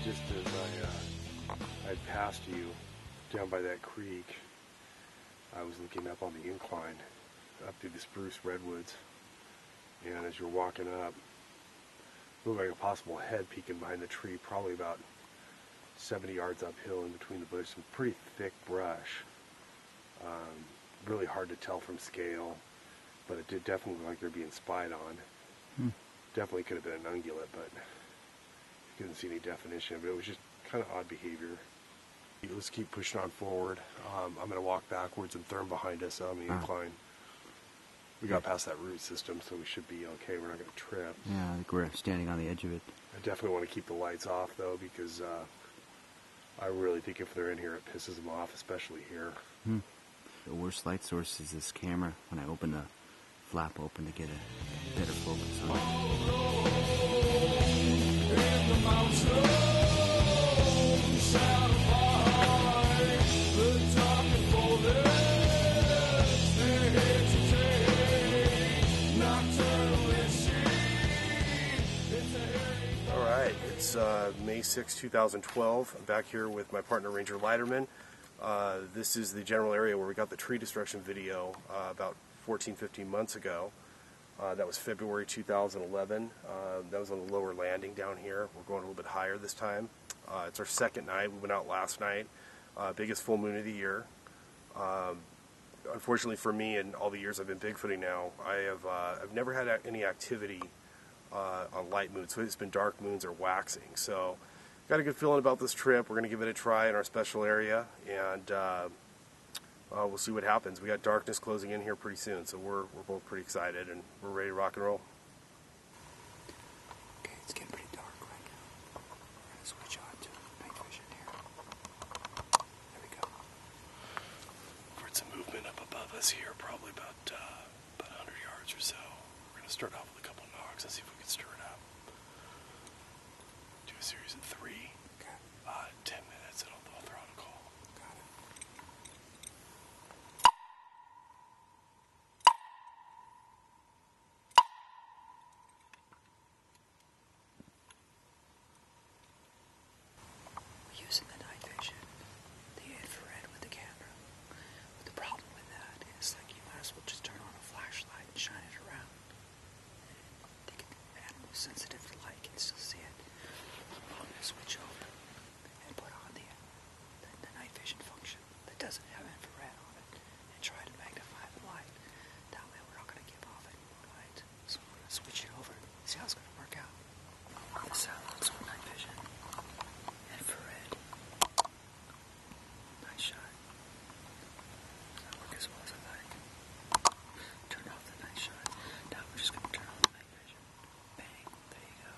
Just as I'd passed you down by that creek, I was looking up on the incline, up through the spruce redwoods, and as you're walking up, looked like a possible head peeking behind the tree, probably about 70 yards uphill in between the bushes. Some pretty thick brush, really hard to tell from scale, but it did definitely look like they're being spied on. Definitely could have been an ungulate, but you couldn't see any definition of it. It was just kind of odd behavior. Let's keep pushing on forward. I'm going to walk backwards and Therm behind us on the incline. We got past that root system, so we should be okay. We're not going to trip. Yeah, I think we're standing on the edge of it. I definitely want to keep the lights off, though, because I really think if they're in here, it pisses them off, especially here. The worst light source is this camera. When I open the flap open to get a better focus on it. It's May 6, 2012. I'm back here with my partner, Ranger Leiterman. This is the general area where we got the tree destruction video about 14-15 months ago. That was February 2011. That was on the lower landing down here. We're going a little bit higher this time. It's our second night. We went out last night. Biggest full moon of the year. Unfortunately for me, and all the years I've been bigfooting now, I've never had any activity on light moons, so it's been dark moons or waxing. So got a good feeling about this trip. We're going to give it a try in our special area, and we'll see what happens. We got darkness closing in here pretty soon, so we're both pretty excited, and we're ready to rock and roll. Okay, it's getting pretty dark right now. We're going to switch on to night vision here. There we go. Heard some movement up above us here, probably about 100 yards or so. We're going to start off with a couple knocks and see if we can stir it up. Do a series of 3. Okay. 10 minutes, and I'll throw out a call. Got it. We're using the night vision, the infrared with the camera. But the problem with that is, like, you might as well just turn on a flashlight and shine it around. Animals sensitive to light can still see it. I'm going to switch over and put on the night vision function that doesn't have infrared on it and try to magnify the light. That way we're not going to give off any more light. So we're going to switch it over and see how it's going to work out. This is how it looks with night vision. Infrared. Nice shot. Does that work as well as I like? Turn off the night shot. Now we're just going to turn on the night vision. Bang. There you go.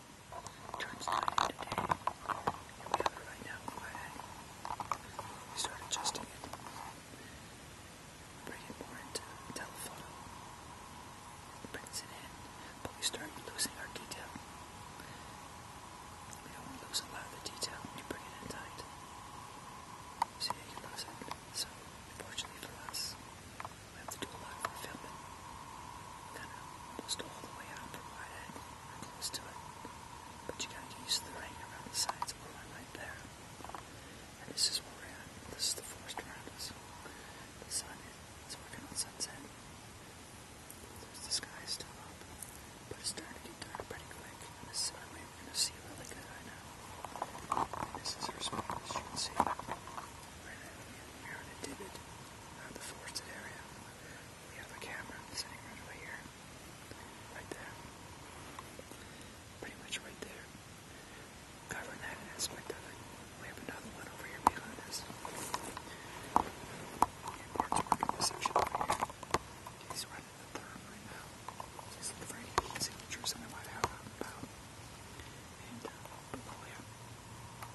Turns night into day. Here we have it right now. Bang. We start adjusting it. Bring it more into telephoto. Brings it in. But we start losing our detail. We don't want to lose a lot of the detail when you bring it in tight. See, you can lose it. So, fortunately for us, we have to do a lot of our filming. Kind of almost all the way out from right end, or close to it. But you gotta get used to the rain around the sides of the line right there. And this is where we're at. This is the forest around us. The sun is working on sunset. There's the sky still up, but it's starting to get dark pretty quick. And this is our way we're gonna see really good right now. And this is our spot, as you can see. We're in a divot out of the forested area. We have a camera sitting right over here. Right there. Pretty much right there. Covering that aspect of it. We have another one over here behind us. And Bart's working this section over here. He's running the Therm right now. He's looking for any heat signatures that I might have out and about. And below him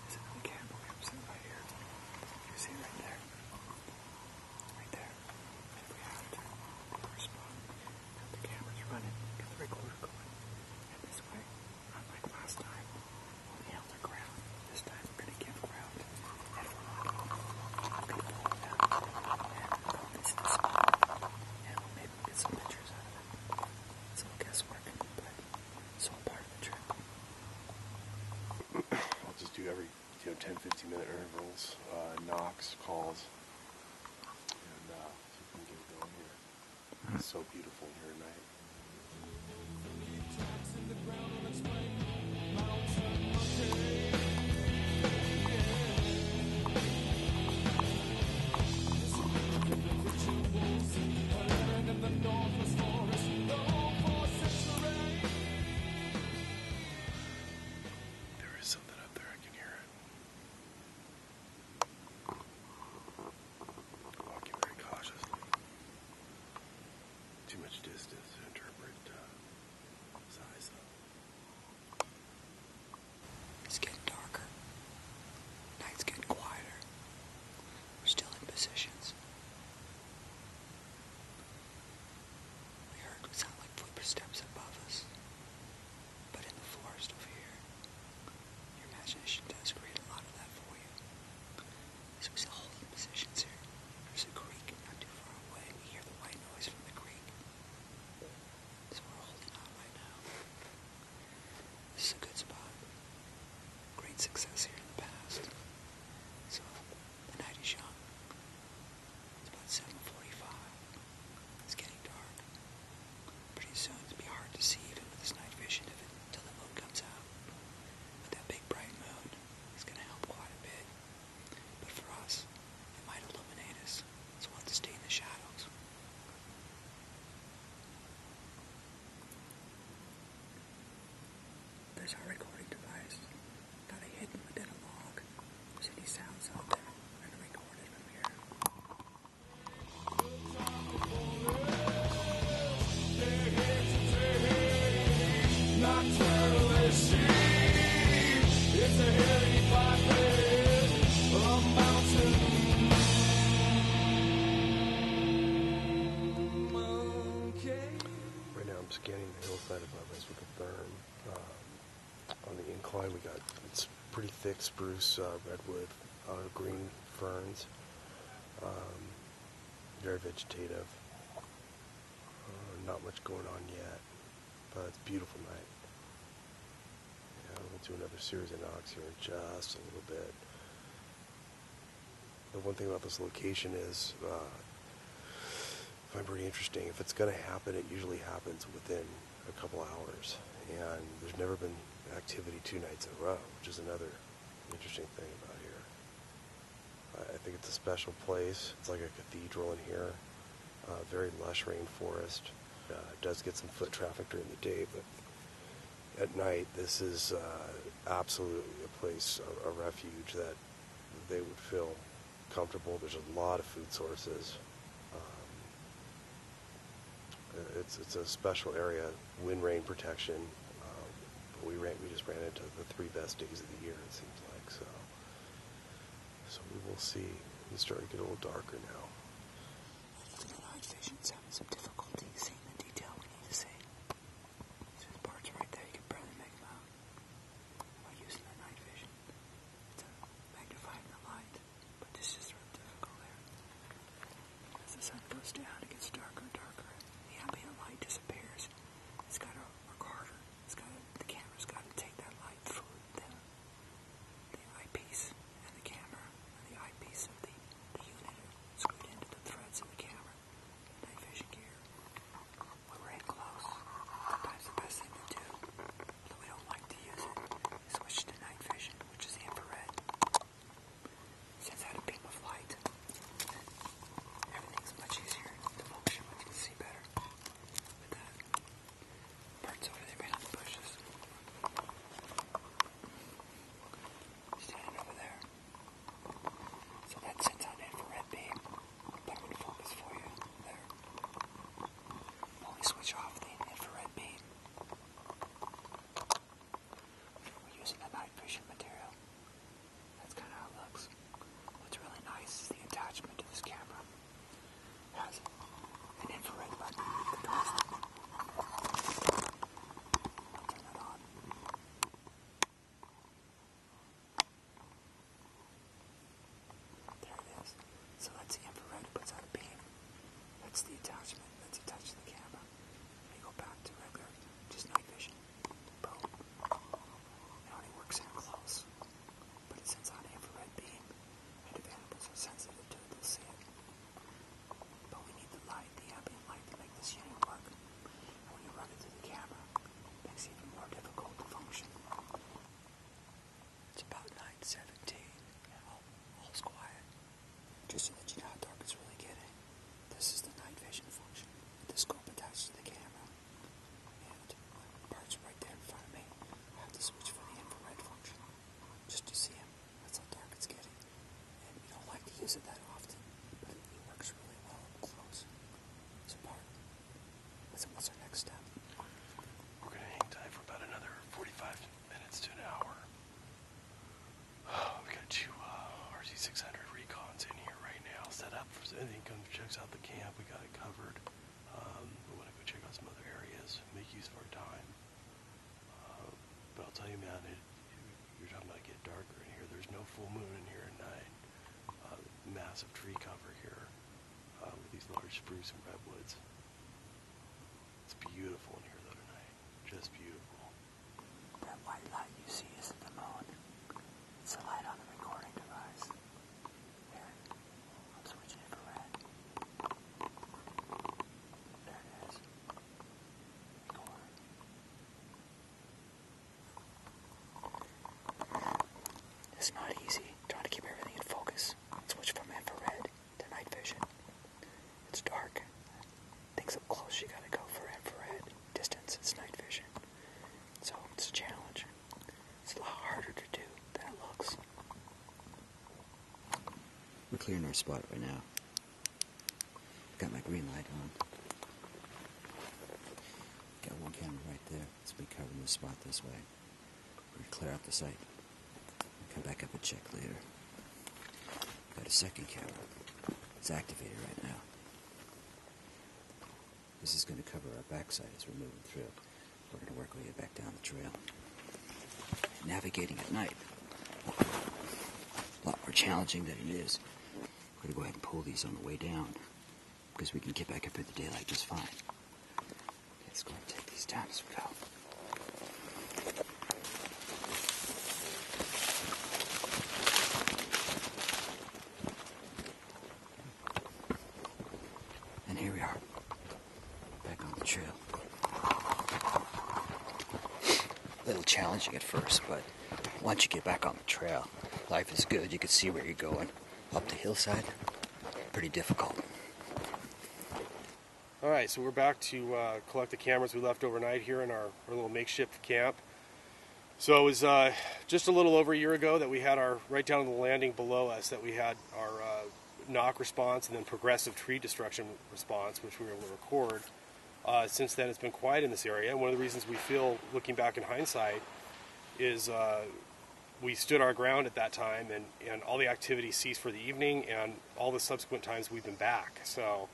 is another camera. We have sitting right here. You see right there. It's so beautiful here tonight. There is something up there, I can hear it. Walking very cautiously. Too much distance to interpret size though. It's getting darker. Night's getting quieter. We're still in positions. We heard what sounded like footsteps above us. But in the forest over here, your imagination does create a lot of that for you. So we still holding positions here. There's a creek not too far away. We hear the white noise from the creek. So we're holding on right now. This is a good spot. Great success here in the past. So the night is young. It's about 7:45. It's getting dark. Pretty soon it'll be hard to see even with this night vision until the moon comes out. But that big bright moon is going to help quite a bit. But for us, it might illuminate us. So we'll have to stay in the shadows. There's our recording device. Got it hidden within a log. If there's any sounds out there, we're going to record it from here. Right now I'm scanning the hillside above us with a therm. On the incline we got, it's pretty thick spruce, redwood, green ferns. Very vegetative. Not much going on yet, but it's a beautiful night. Yeah, we'll do another series of knocks here in just a little bit. The one thing about this location is, I find pretty interesting. If it's going to happen, it usually happens within a couple hours. And there's never been activity 2 nights in a row, which is another interesting thing about here. I think it's a special place. It's like a cathedral in here. Very lush rainforest. It does get some foot traffic during the day, but at night this is absolutely a place, a refuge that they would feel comfortable. There's a lot of food sources. It's a special area, wind rain protection. But we just ran into the 3 best days of the year, it seems like. So we will see. It's starting to get a little darker now. The night vision's having some difficulty seeing the detail we need to see. So there's parts right there you can barely make them out by using the night vision. It's magnifying the light, but this is really difficult there. As the sun goes down, it gets darker and darker. The ambient light disappears. It's got a recorder. The camera's got to take that light through the eyepiece and the camera, and the eyepiece of the unit are screwed into the threads of the camera. Night vision gear. When we're in close, sometimes the best thing to do, although we don't like to use it, is switch to night vision, which is the infrared. Sends out a beam of light. Everything's much easier to function when you can see better with that. Bart's over there behind the bushes. Standing over there. So that sends out an infrared beam. That would focus for you there. When we switch off the infrared beam, we're using the night vision material. That's kind of how it looks. What's really nice is the attachment to this camera. It has an infrared button you can twist. I'll turn that on. There it is. So that's the infrared. It puts out a beam. That's the attachment that's attached to the camera. We go back to regular, just night vision. Boom. It only works in close, but it sends out an infrared beam, and if animals are sensitive to it, they'll see it. But we need the light, the ambient light, to make this anything comes checks out the camp, we got it covered. We want to go check out some other areas, make use of our time. But I'll tell you, man, you're talking about getting darker in here. There's no full moon in here at night. Massive tree cover here with these large spruce and redwoods. It's beautiful in here though tonight. Just beautiful. That white light you see isn't the moon. It's the light on the recording device. There. I'm switching it for red. There it is. Record. It's not easy trying to keep everything in focus. Switch from infrared to night vision. It's dark. Things up close, you gotta go for infrared. Distance, it's night vision. So it's a challenge. It's a lot harder to do than it looks. We're clearing our spot right now. Got my green light on. Got one camera right there. It's been covering the spot this way. We're gonna clear out the site. Come back up and check later. Got a second camera. It's activated right now. This is going to cover our backside as we're moving through. We're going to work our way back down the trail. Navigating at night, a lot more challenging than it is. We're going to go ahead and pull these on the way down because we can get back up in the daylight just fine. Let's go and take these down as we go. And here we are, back on the trail. A little challenging at first, but once you get back on the trail, life is good. You can see where you're going. Up the hillside, pretty difficult. All right, so we're back to collect the cameras we left overnight here in our little makeshift camp. So it was just a little over a year ago that we had right down on the landing below us, that we had our knock response and then progressive tree destruction response, which we were able to record. Since then, it's been quiet in this area. And one of the reasons we feel, looking back in hindsight, is we stood our ground at that time, and all the activity ceased for the evening, and all the subsequent times we've been back. So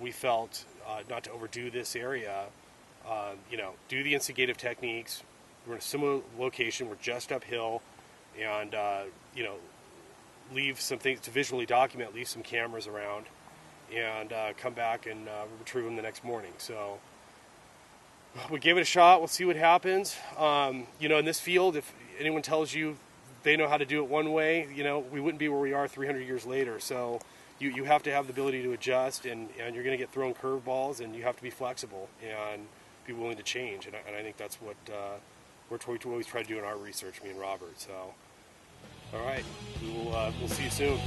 we felt not to overdo this area, do the instigative techniques. We're in a similar location. We're just uphill, and leave some things to visually document, leave some cameras around, and come back and retrieve them the next morning. So we gave it a shot. We'll see what happens. In this field, if anyone tells you they know how to do it one way, we wouldn't be where we are 300 years later. So you have to have the ability to adjust, and you're going to get thrown curveballs, and you have to be flexible and be willing to change. And I think that's what we always try to do in our research, me and Robert. So, all right, we'll see you soon.